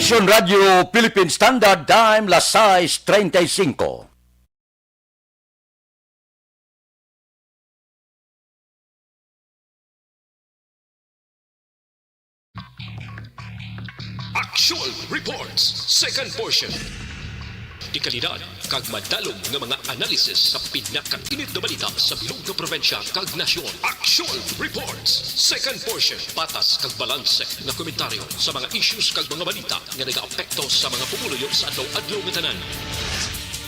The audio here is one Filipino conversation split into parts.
Aksyon Radio Philippine Standard Time, las 6:35. Aksyon Reports, second portion. Ikalidad, kag madalong ng mga analisis sa pinakainit na balita sa bilog na probensya kag nasyon. Aksyon Reports, second portion. Patas kag balanse na komentaryo sa mga issues kag mga balita nga nag-aapekto sa mga pumuluyo sa adlaw-adlaw nga tanan.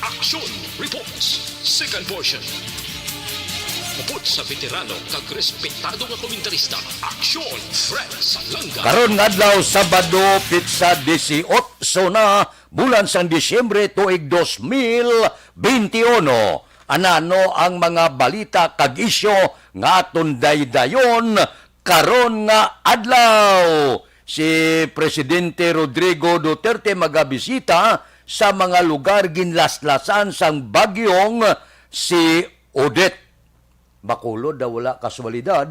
Aksyon Reports, second portion. Upod sa veterano kag respetado nga komentarista, Aksyon Fred Salanga. Karon nga adlaw Sabado, pitsa 18 na bulan sang Disyembre tuig 2021. Anano ang mga balita kag isyo nga aton daydayon karon nga adlaw. Si Presidente Rodrigo Duterte magabisita sa mga lugar ginlaslasan sang bagyong si Odette. Bakulod daw wala kasualidad,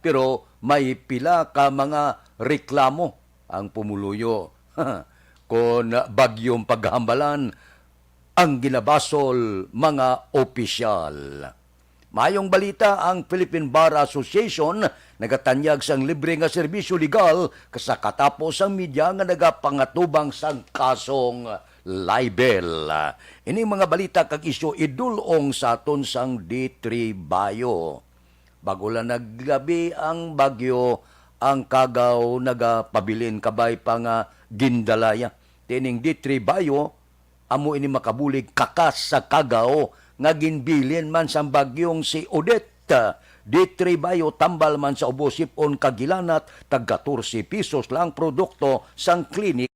pero may pila ka mga reklamo ang pumuluyo. Kung bagyong paghambalan ang ginabasol mga opisyal. Mayong balita ang Philippine Bar Association nagatanyag sang libre nga serbisyo legal kasakatapos ang media nga nagapangatubang sang kasong libel. Ini mga balita kag isyu idulong sa aton sang D3 Bayo. Bago lang naggabi ang bagyo, ang kagaw nagapabilin kabay pa nga gindalaya. Tining D3 Bayo, amo ini makabulig kakas sa kagaw nga ginbilin man sa bagyong si Odette. D3 Bayo tambal man sa ubosipon kagilanat, tag 14 pesos lang produkto sang klinik.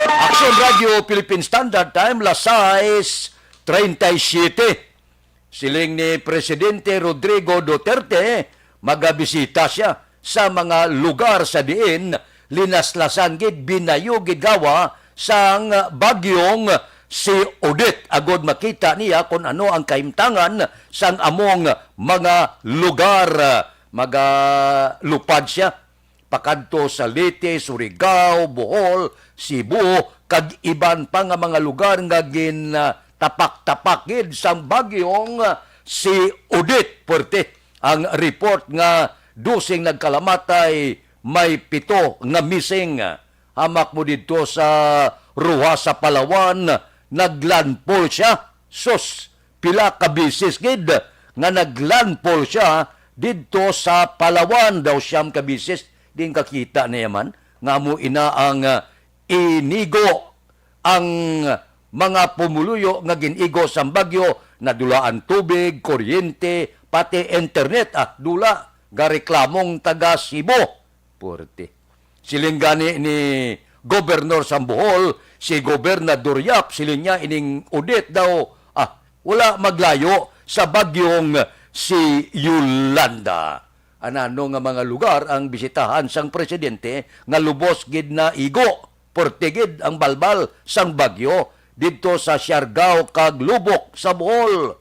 Aksyon Radio Philippine Standard Time, las 6:37. Siling ni Presidente Rodrigo Duterte, magabisita siya sa mga lugar sa diin, linaslasan gid binayo gid gawa sang bagyong si Odette. Agod makita niya kung ano ang kaimtangan sang among mga lugar. Magalupad siya pakadto sa Leyte, Surigao, Bohol, Cebu, kag iban pa nga mga lugar nga tapak-tapakid sang bagyong si Odette. Porte ang report nga dusing nagkalamatay, may 7 nga missing. Hamak mo dito sa Ruha sa Palawan, naglandfall siya. Sus, pila ka bisis gid nga naglandfall siya dito sa Palawan. Daw siyam ka bisis. Din kakita na yaman nga mo ina ang inigo ang mga pumuluyo nga ginigo sa bagyo, na dulaan tubig, kuryente, pati internet. Dula ga reklamong taga Cebu. Porte. Siling gani ni Gobernador sa Bohol, si Gobernador Yap, siling niya ining Odette daw, wala maglayo sa bagyong si Yolanda. Anano nga mga lugar ang bisitahan sang presidente nga lubos gid na igo, portigid ang balbal sang bagyo didto sa Siargao kag Lubok sa Bohol.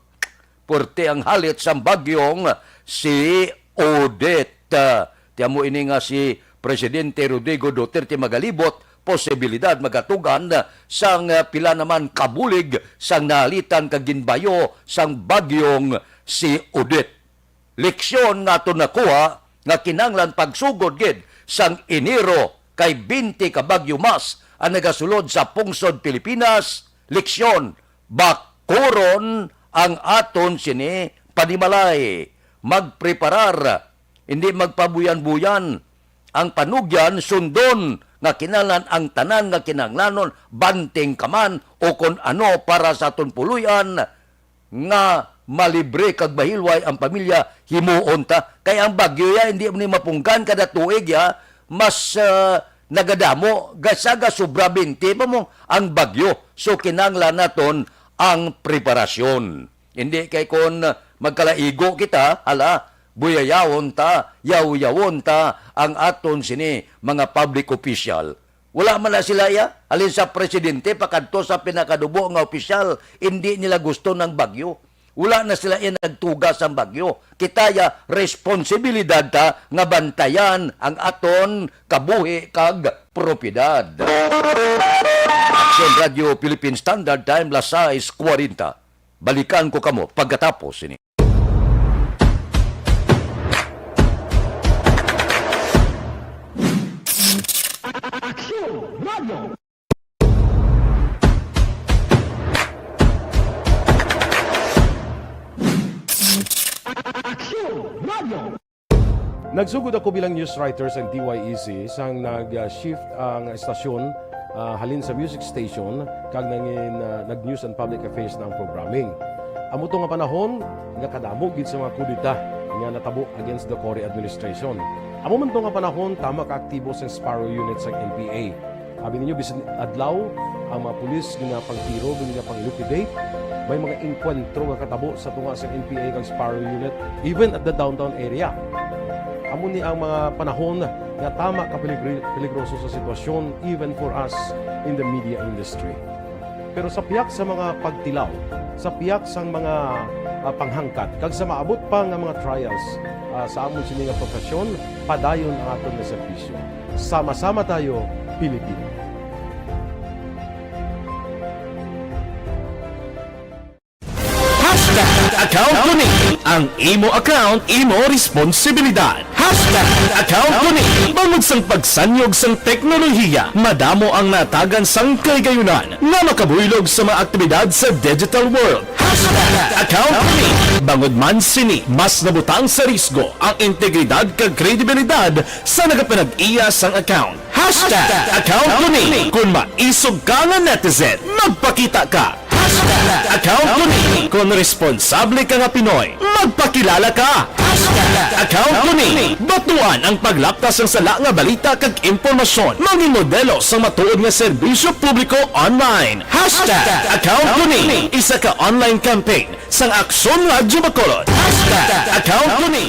Porte ang halit sang bagyong si Odette. Tiamo ini nga si Presidente Rodrigo Duterte magalibot posibilidad magatugan sang pila naman kabulig sang nalitan kag ginbayo sang bagyong si Odette. Leksyon nga ito nakuha nga kinanglan pagsugod gid sang Enero kay 20 ka bagyo mas ang nagasulod sa pungsod Pilipinas. Leksyon, bakuron ang aton sini panimalay. Magpreparar, hindi magpabuyan-buyan. Ang panugyan sundon nga kinanglan ang tanan nga kinanglanon, banting kaman o kon ano para sa aton puluyan nga malibre kag mahilway ang pamilya himuon ta. Kaya ang bagyo ya hindi mo ni mapunggan kada tuig ya, mas nagadamo gasaga sobra 20 pa mo ang bagyo. So kinanglan naton ang preparasyon. Hindi kay kon magkalaigo kita, hala, buyayawon ta, yaw-yawon ta ang aton sini mga public official. Wala man na sila ya, alin sa presidente, pakadto sa pinakadubo nga opisyal, hindi nila gusto ng bagyo. Wala na sila yan nagtugas ang bagyo. Kita ya, responsibilidad ta nga bantayan ang aton kabuhi kag propiedad. Aksyon Radio Philippine Standard Time, las 6:40. Balikan ko kamo pagkatapos ini. Nagsugod ako bilang news writer sa DYEC sang nag-shift ang estasyon halin sa music station kag nag-news and public affairs ng programming. Amo to nga panahon nga kadamo gid sa mga kudita nga natabo against the Cory administration. Amo man to nga panahon tama ka aktibo sa Sparrow unit sa NPA. Abi ninyo bisan adlaw ang mga pulis nga pangtiro nga pang-liquidate, may mga enkwentro nga katabo sa tunga sa NPA kag Sparrow unit even at the downtown area. Amo ni ang mga panahon nga tama ka peligroso sa sitwasyon even for us in the media industry. Pero sa piyak sa mga pagtilaw, sa piyak sa mga panghangkat, kag sa maabot pa nga mga trials sa amon sini nga profesyon, padayon ang aton nga serbisyo. Sama-sama tayo, Pilipino. Account ko ni ang imo account, imo responsibilidad. Account ko ni bangod sang pagsanyog sang teknolohiya, madamo ang natagan sang kaygayunan nga makabuylog sa mga aktibidad sa digital world. Account ko ni bangod man sini mas nabutang sa risgo ang integridad kag kredibilidad sa nagapanag-iya sang account. Account ko ni kung maisog ka nga netizen, magpakita ka. Account ko ni kung responsable ka nga Pinoy, magpakilala ka. Account ko ni batuan ang paglaptas ng sala nga balita kag impormasyon, maging modelo sa matuod nga serbisyo publiko online. Account ko ni isa ka online campaign sang Aksyon Radio Bacolod. Account ko ni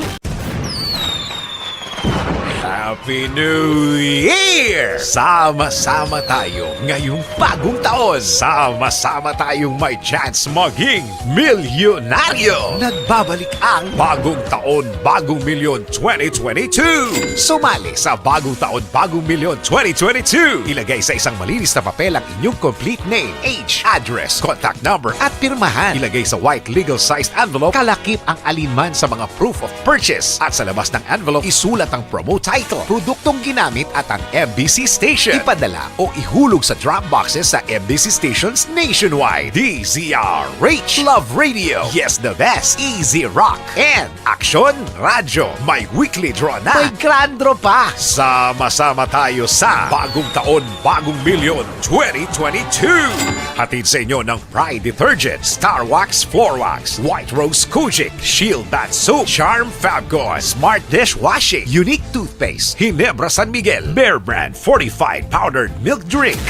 Happy New Year! Sama-sama tayo ngayong bagong taon. Sama-sama tayong may chance maging milyonaryo. Nagbabalik ang Bagong Taon, Bagong Milyon 2022. Sumali sa Bagong Taon, Bagong Milyon 2022. Ilagay sa isang malinis na papel ang inyong complete name, age, address, contact number at pirmahan. Ilagay sa white legal-sized envelope, kalakip ang alinman sa mga proof of purchase. At sa labas ng envelope, isulat ang promo title, produktong ginamit at ang MBC station. Ipadala o ihulog sa drop boxes sa MBC stations nationwide. DZRH, Love Radio, Yes the Best, Easy Rock, and Aksyon Radio. May weekly draw na. May grand draw pa. Sama-sama tayo sa Bagong Taon, Bagong Milyon 2022. Hatid sa inyo ng Pride Detergent, Star Wax Floor Wax, White Rose Kojic, Shield Bath Soap, Charm Fabgone, Smart Dishwashing, Unique Toothpaste, Ginebra San Miguel, Bear Brand Fortified Powdered Milk Drink.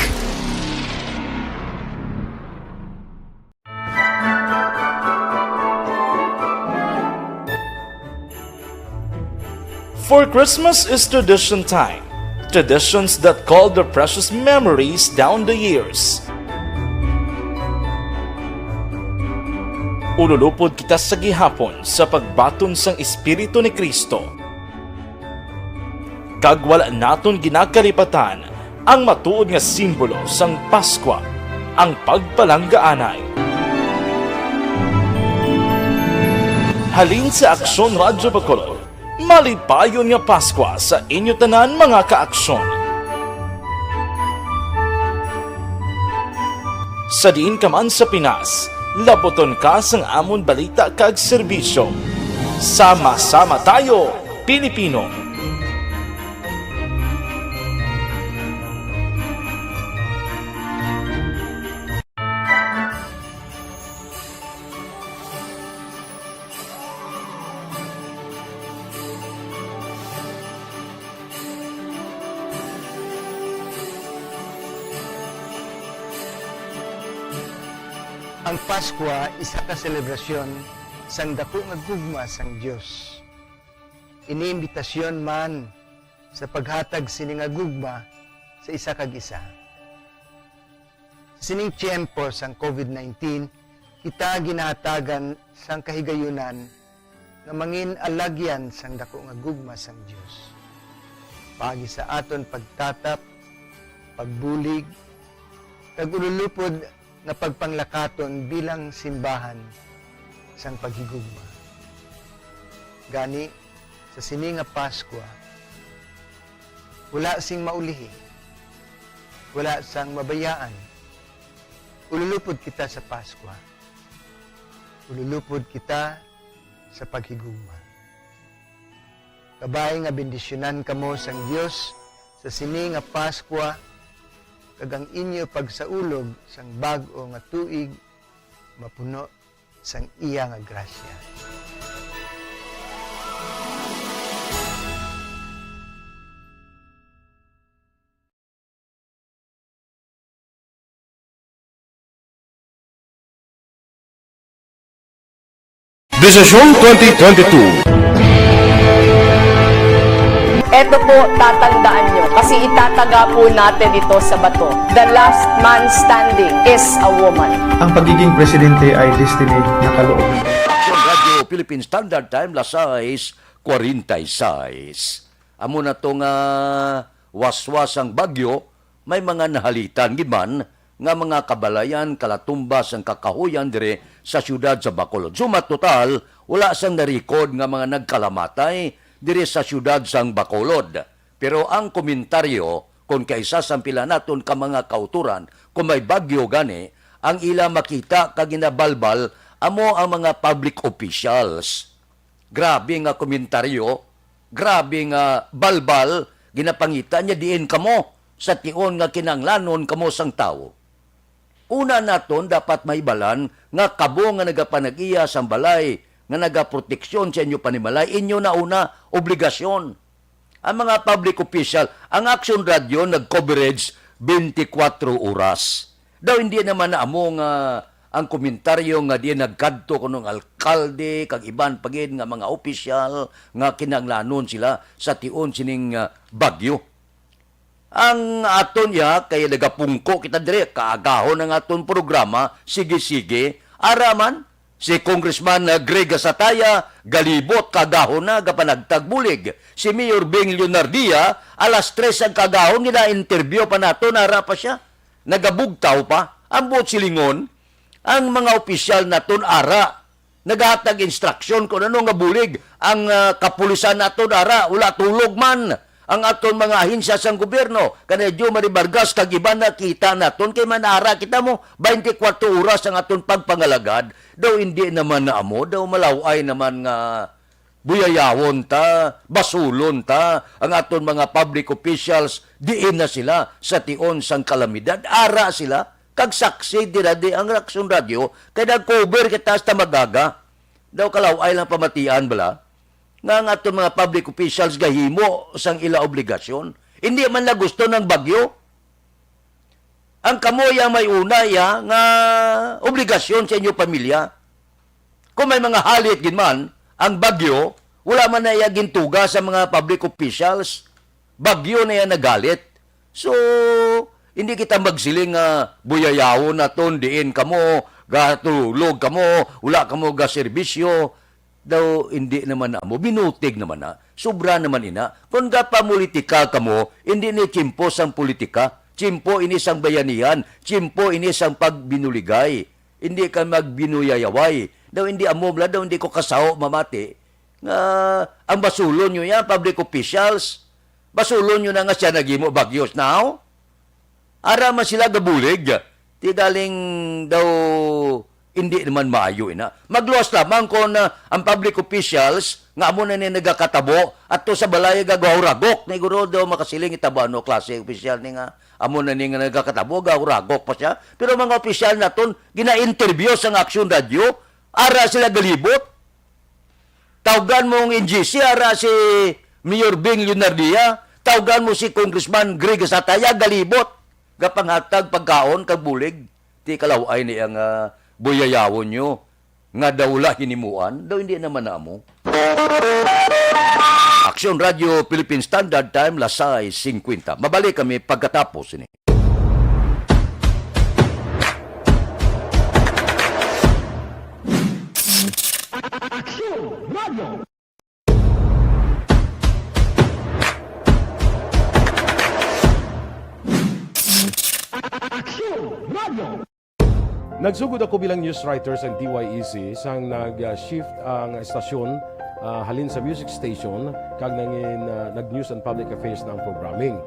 For Christmas is tradition time. Traditions that call the precious memories down the years. Ululupod kita sa gihapon sa pagbaton sang Espiritu ni Kristo. Kag wala naton ginakalipatan ang matuod nga simbolo sang Paskwa, ang pagpalanggaanay. Halin sa Aksyon Radio Bacolod, malipayon nga Paskwa sa inyo tanan mga kaaksyon. Sa diin ka man sa Pinas, laboton ka sang amon balita kag serbisyo. Sama-sama tayo, Pilipino. Ang Pasko isa ka selebrasyon sang dako nga gugma sang Dios. Iniimbitasyon man sa paghatag sini nga gugma sa isa kag isa. Sa sining tiyempo sang COVID-19, kita ginahatagan sang kahigayunan nga mangin alagyan sang dako nga gugma sang Dios. Pagi sa aton pagtatap, pagbulig, kag ululupod nga pagpanglakaton bilang simbahan sang paghigugma. Gani, sa sini nga Pasko, wala sing maulihi, wala sang mabayaan. Ululupod kita sa Pasko. Ululupod kita sa paghigugma. Kabay nga bendisyonan kamo sang Dios sa sini nga Pasko, kag ang inyo pagsaulog sang bag-o nga tuig mapuno sang iya nga grasya. Desisyon 2022. Ito po, tatandaan nyo, kasi itataga po natin ito sa bato. The last man standing is a woman. Ang pagiging presidente ay destiny na kaloob. Aksyon Radio Philippine Standard Time, las 6:46. Amo na to nga waswasang bagyo, may mga nahalitan giman nga mga kabalayan kalatumbas ang kakahuyan dire sa siyudad sa Bacolod. Suma total, wala sang narikod nga mga nagkalamatay dire sa siyudad sang Bacolod. Pero ang komentaryo, kung kaisa sampila naton ka mga kauturan, kung may bagyo gani, ang ila makita kaginabalbal amo ang mga public officials. Grabe nga komentaryo, grabe nga balbal, ginapangita niya diin kamo sa tion nga kinanglanon kamo sang tao. Una naton dapat maibalan nga kabo nga nagapanag-iya sang balay nga nagaproteksyon sa inyo panimalay, inyo na una obligasyon. Ang mga public official, ang Aksyon Radio nag-coverage 24 oras. Daw hindi naman na amo nga ang komentaryo nga di nagkadto kunong alkalde kag iban pagid nga mga opisyal nga kinanglanon sila sa tion sining bagyo. Ang aton ya kay nagapungko kita dire kaagahon ang aton programa, sige-sige araman si Congressman Greg Sataya galibot kagahon na gapanagtagbulig. Si Mayor Beng Leonardia alas 3 ang kagahon gina-interview pa nato nara pa siya. Nagabugtaw pa. Ambot silingon ang mga opisyal naton ara naghatag instruction kung ano nga bulig ang kapulisan naton ara wala tulog man. Ang aton mga ahinsya sang gobyerno kanedyo maribargas kag iban na kita naton kay manara kita mo 24 oras ang aton pagpangalagad daw hindi naman na amo daw malaway naman nga buyayawon ta basulon ta ang aton mga public officials diin na sila sa tion sang kalamidad ara sila kag saksi diradi ang Aksyon Radio kay nag-cover kita sa magaga daw kalaway lang pamatian bala nga ang aton mga public officials gahimo sang ila obligasyon. Hindi man na gusto ng bagyo. Ang kamoya may unaya nga obligasyon sa inyo pamilya. Kung may mga halit ginman, ang bagyo, wala man na iya gintuga sa mga public officials. Bagyo na iya nagalit. So, hindi kita magsiling nga buyayawon naton diin kamo, gatulog kamo, wala kamo ga serbisyo. Daw hindi naman na mo, binutig naman na, sobra naman ina. Kung politika ka mo, hindi ni chimpo sang politika, chimpo ini sang bayanihan, chimpo ini sang pagbinuligay, hindi ka magbinuyayaway. Daw hindi amobla, daw hindi ko kasaho mamati. Nga, ang basulon nyo yan, public officials, basulon nyo na nga siya nagimo bagyos now. Ara man sila gabulig, ti galing daw hindi naman maayo ina. Magluwas lamang ko na ang public officials nga amo na ni nagakatabo at to sa balay gagawragok na iguro daw makasiling itabano klase official ni nga amo na ni nga nagakatabo gagawragok pa siya. Pero mga official naton gina-interview sa Aksyon Radio ara sila galibot. Tawgan mo ang NGC ara si Mayor Beng Leonardia, tawgan mo si Congressman Greg Sataya galibot gapanghatag pagkaon kag bulig ti kalaway ni ang buyayawon nyo nga dawla hinimuan, daw hindi naman na mo. Aksyon Radio Philippine Standard Time, lasay 50. Mabalik kami pagkatapos ini. Nagsugod ako bilang news writers and DYEC sang nag-shift ang estasyon halin sa music station kag nangin nag-news and public affairs na ang programming.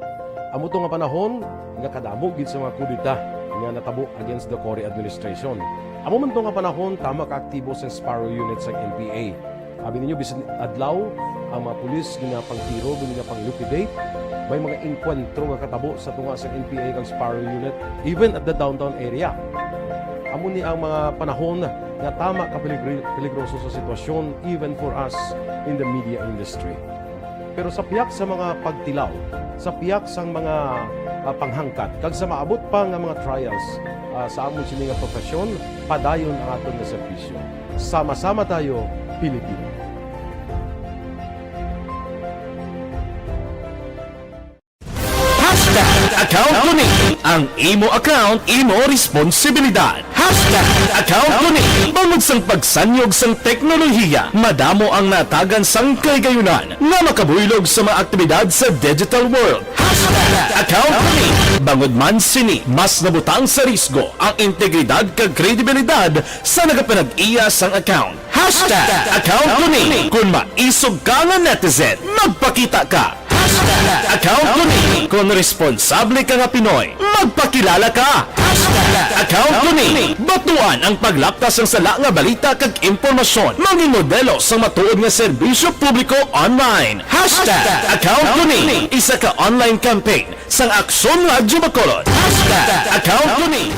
Amo to nga panahon nga kadamo gid sa mga kudita nga natabo against the Cory administration. Amo man to nga panahon tama ka aktibo sa Sparrow unit sa NPA. Abi ninyo bisan adlaw ang mga pulis nga pangtiro nga pang-liquidate. May mga inkwentro nga katabo sa tunga sa NPA kag Sparrow unit even at the downtown area. Amo ni ang mga panahon nga tama ka peligroso sa sitwasyon even for us in the media industry. Pero sa piyak sa mga pagtilaw, sa piyak sa mga panghangkat, kag sa maabot pa nga mga trials sa amon sini nga profesyon, padayon ang aton nga serbisyo. Sama-sama tayo, Pilipino. Account Kuning. Ang imo account, imo responsibilidad. Account Kuning. Bangod sang pagsanyog sang teknolohiya, madamo ang natagan sang kaygayunan nga makabuylog sa mga aktibidad sa digital world. Account Kuning. Bangod man sini, mas nabutang sa risgo ang integridad kag kredibilidad sa nagapanag-iya sang account. Account Kuning. Kung maisog ka nga netizen, magpakita ka. Account Kuning. Kung responsable ka nga Pinoy, magpakilala ka. Account Kuning. Batuan ang paglaptas ng sala nga balita kag impormasyon. Maging modelo sa matuod nga serbisyo publiko online. Account Kuning. Isa ka online campaign sang Aksyon Radio Bacolod. Account Kuning.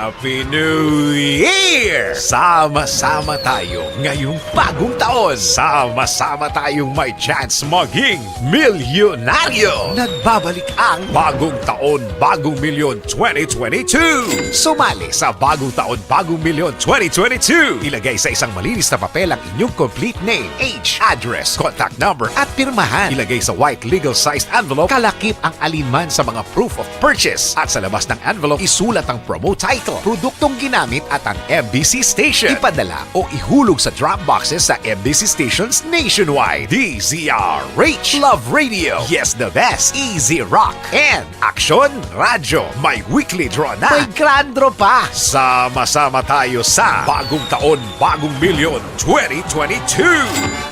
Happy New Year! Sama-sama tayo ngayong bagong taon. Sama-sama tayong may chance maging milyonaryo. Nagbabalik ang Bagong Taon, Bagong Milyon 2022. Sumali sa Bagong Taon, Bagong Milyon 2022. Ilagay sa isang malinis na papel ang inyong complete name, age, address, contact number at pirmahan. Ilagay sa white legal-sized envelope, kalakip ang alinman sa mga proof of purchase. At sa labas ng envelope, isulat ang promo title, produktong ginamit at ang MBC station. Ipadala o ihulog sa drop boxes sa MBC stations nationwide. DZRH, Love Radio, Yes the Best, Easy Rock, and Aksyon Radio. May weekly draw na. May grand draw pa. Sama-sama tayo sa Bagong Taon, Bagong Milyon 2022.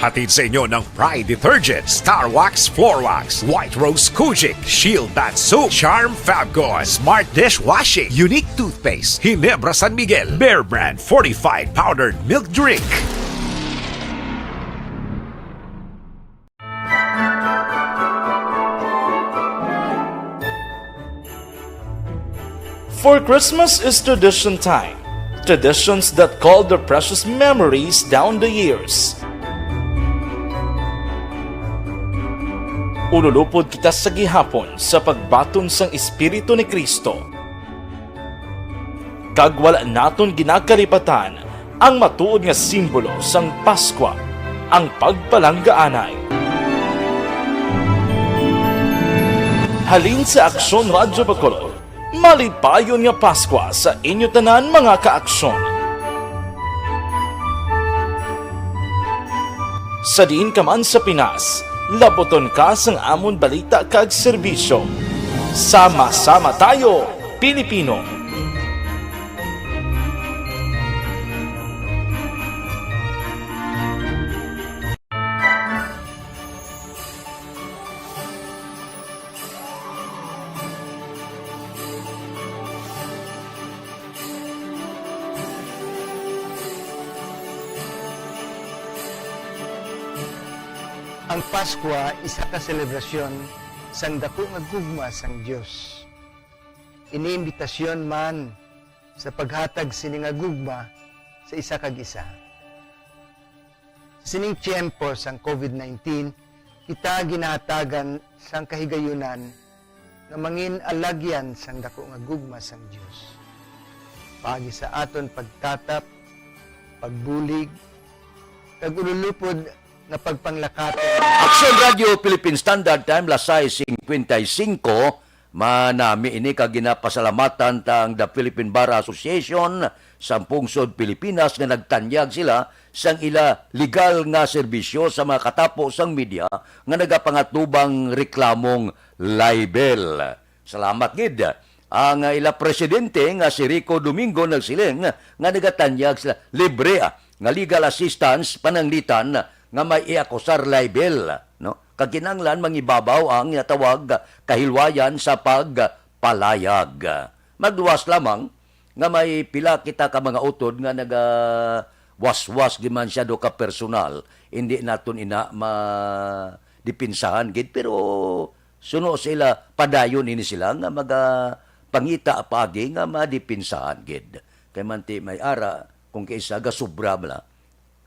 Hatid sa inyo ng Pride Detergent, Star Wax Floor Wax, White Rose Kojic, Shield Bath Soap, Charm Fabgone, Smart Dishwashing, Unique Toothpaste, Ginebra San Miguel, Bear Brand Fortified Powdered Milk Drink. For Christmas is tradition time. Traditions that call the precious memories down the years. Ululupod kita sa gihapon sa pagbaton sang Espiritu ni Kristo. Kag wala naton ginakalipatan ang matuod nga simbolo sang Paskwa, ang pagpalanggaanay. Halin sa Aksyon Radio Bacolod, malipayon nga Paskwa sa inyo tanan mga kaaksyon. Sa diin ka man sa Pinas, laboton ka sang amon balita kag serbisyo. Sama-sama tayo, Pilipino. Ang Paskwa isa ka selebrasyon sang dako nga gugma sang Dios. Iniimbitasyon man sa paghatag sini nga gugma sa isa kag isa. Sa sining tiyempo sang COVID-19, kita ginahatagan sang kahigayunan nga mangin alagyan sang dako nga gugma sang Dios. pagi sa aton pagtatap, pagbulig, kag ululupod nga pagpanglakat. Aksyon Radio Philippine Standard Time, lasay 55, manami ini kag ginapasalamatan tang the Philippine Bar Association sa Pungsod, Pilipinas nga nagtanyag sila sang ila legal nga serbisyo sa mga katapo sang media nga nagapangatubang reklamong libel. Salamat gid. Ang ila presidente nga si Rico Domingo nagsiling nga nagatanyag sila libre nga legal assistance pananglitan nga may iakusar libel, no? Kaginanglan mangibabaw ang natawag kahilwayan sa pagpalayag. Magluwas lamang nga may pila kita ka mga utod nga naga waswas giman siya do ka personal, hindi naton ina dipinsahan gid, pero suno sila padayon ini sila nga maga pangita pagi nga madipinsahan gid. Kay manti may ara kung kaysa gasubra bala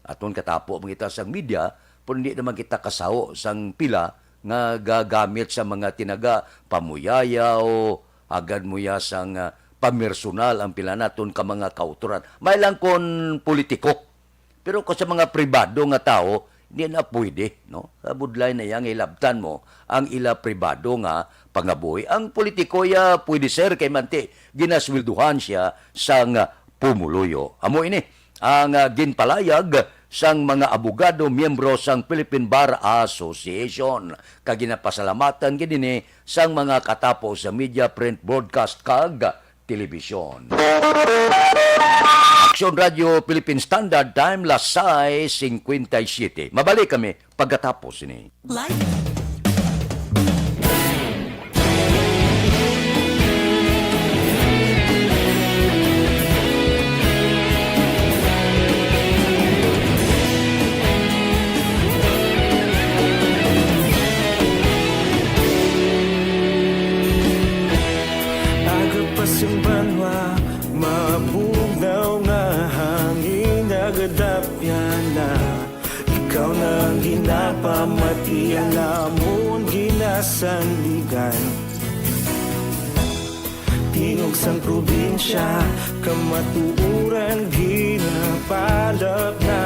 aton katapo mangita sang media, pero hindi naman kita kasawo sang pila nga gagamit sa mga tinaga pamuyayaw, agad muya sang pamersonal ang pila naton ka mga kauturan. May lang kon politiko. Pero kung sa mga pribado nga tao, hindi na pwede, no? Budlay na yang ilabtan mo ang ila pribado nga pangabuhi. Ang politiko ya pwede sir kay manti ginaswelduhan siya sang pumuluyo. Amo ini ang ginpalayag sang mga abogado miyembro sang Philippine Bar Association. Kag ginapasalamatan gid ini sang mga katapo sa media, print, broadcast kag telebisyon. Aksyon Radio Philippine Standard Time, lasay 57. Mabalik kami pagkatapos ini. Yung banwa, mabugaw nga hangin nagadapyan na ikaw nang ginapamatian namon ginasandigan. Tingog sang probinsya, kamatuuran ginapalap na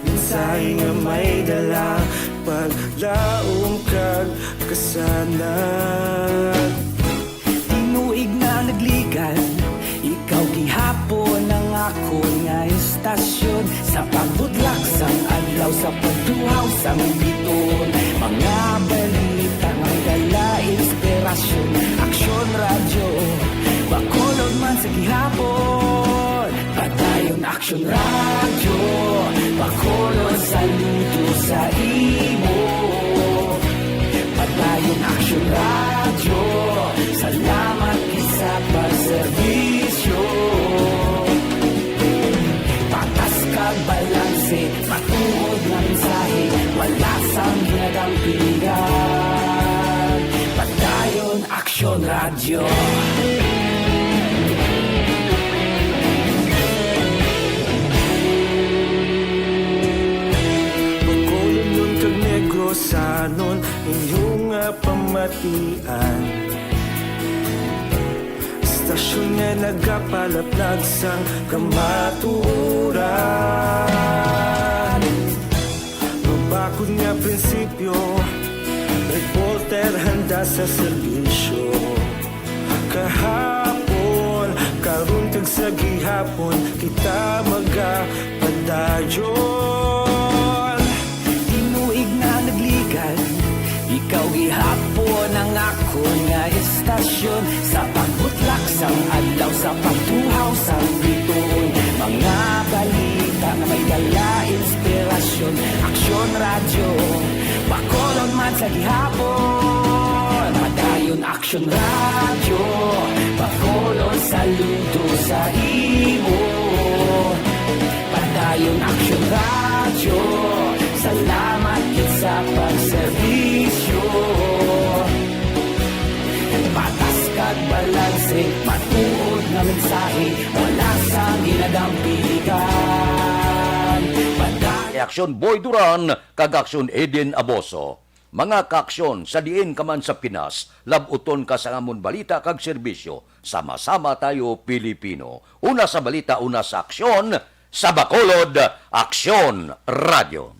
minsay nga may dala, paglaom kag kasanag. Tinuig na nagligan, ikaw gihapon ang ako nga estasyon, sa pagbudlak sang adlaw, sa pagduhaw sang biton, mga balita nga dala inspirasyon. Aksyon radyo, bakolod man sa gihapon, padayon aksyon radyo, bakolod saludo sa imo, padayon aksyon radyo, salamat sa pagserbisyo. Patas kag balanse, matuod na mensahe, wala sang ginadampigan. Padayon Aksyon Radyo. Pagkulong yung kag negro sanon, inyong pamatian. Stasyon nga nagapalaplag sang kamaturan. Mabakod nga prinsipyo, reporter handa sa serbisyo. Kahapon, karon kag sa gihapon, kita magapadayon. Tinuig na nagligan, ikaw gihapon ang ako nga estasyon, sa pagbutlak sang adlaw, sa pagtuhaw sang biton, mga balita na may dala inspirasyon. Aksyon radyo, bakolon man sa gihapon, padayon Aksyon radyo, bakolon saludo sa imo, padayon Aksyon radyo, salamat gid sa pagserbisyo. Patas kag balanse, matuod na mensahe, wala sang ginadampigan. Aksyon Boy Duran kag Aksyon Eden Aboso. Mga kaaksyon sa diin ka man sa Pinas, labuton ka sa amon balita kag serbisyo. Sama-sama tayo Pilipino. Una sa balita, una sa aksyon. Sa Bacolod, Aksyon Radio.